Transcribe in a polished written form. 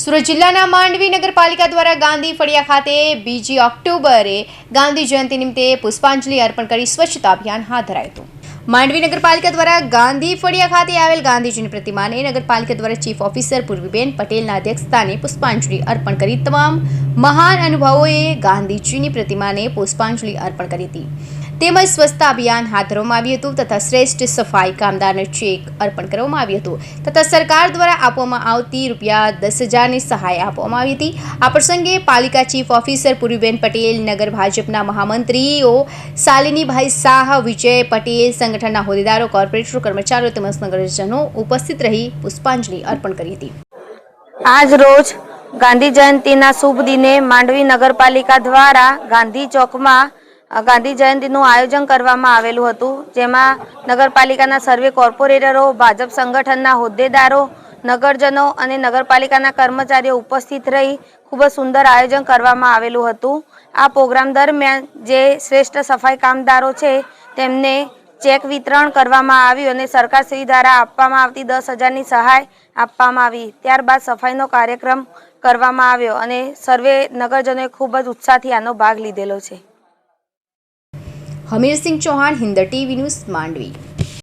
સુરત જિલ્લાના માંડવી નગરપાલિકા દ્વારા ગાંધી ફળિયા ખાતે 2 ઓક્ટોબરે ગાંધી જયંતિ નિમિત્તે પુષ્પાંજલિ અર્પણ કરી સ્વચ્છતા અભિયાન હાથ ધરાયું હતું। માંડવી નગરપાલિકા દ્વારા ગાંધી ફળિયા ખાતે આવેલ ગાંધીજીની પ્રતિમાને નગરપાલિકા દ્વારા ચીફ ઓફિસર પૂર્વીબેન પટેલના અધ્યક્ષસ્થાને પુષ્પાંજલિ અર્પણ કરી તમામ મહાન અનુભાવોએ ગાંધીજીની પ્રતિમાને પુષ્પાંજલિ અર્પણ કરી હતી। તેમજ સ્વચ્છતા અભિયાન હાથ ધરવામાં આવ્યું હતું તથા શ્રેષ્ઠ સફાઈ કામદારને ચેક અર્પણ કરવામાં આવ્યું હતું તથા સરકાર દ્વારા આપવામાં આવતી ₹10,000ની સહાય આપવામાં આવી હતી। આ પ્રસંગે પાલિકા ચીફ ઓફિસર પૂર્વીબેન પટેલ, નગર ભાજપના મહામંત્રીઓ શાલિનીભાઈ શાહ, વિજય પટેલ, સંગઠનના હોદ્દેદારો, કોર્પોરેટરો, કર્મચારીઓ તેમજ નગરજનો ઉપસ્થિત રહી પુષ્પાંજલિ અર્પણ કરી હતી। આજ રોજ ગાંધી જયંતિના શુભ દિને માંડવી નગરપાલિકા દ્વારા ગાંધી ચોકમાં ગાંધી જયંતિનું આયોજન કરવામાં આવેલું હતું, જેમાં નગરપાલિકાના સર્વે કોર્પોરેટરો, ભાજપ સંગઠનના હોદ્દેદારો, નગરજનો અને નગરપાલિકાના કર્મચારીઓ ઉપસ્થિત રહી ખૂબ જ સુંદર આયોજન કરવામાં આવેલું હતું। આ પ્રોગ્રામ દરમિયાન જે શ્રેષ્ઠ સફાઈ કામદારો છે તેમને ચેક વિતરણ કરવામાં આવ્યું અને સરકારશ્રી દ્વારા આપવામાં આવતી 10,000ની સહાય આપવામાં આવી। ત્યારબાદ સફાઈનો કાર્યક્રમ કરવામાં આવ્યો અને સર્વે નગરજનોએ ખૂબ જ ઉત્સાહથી આનો ભાગ લીધેલો છે। Hamirsinh Chauhan, Hind TV news, Mandvi.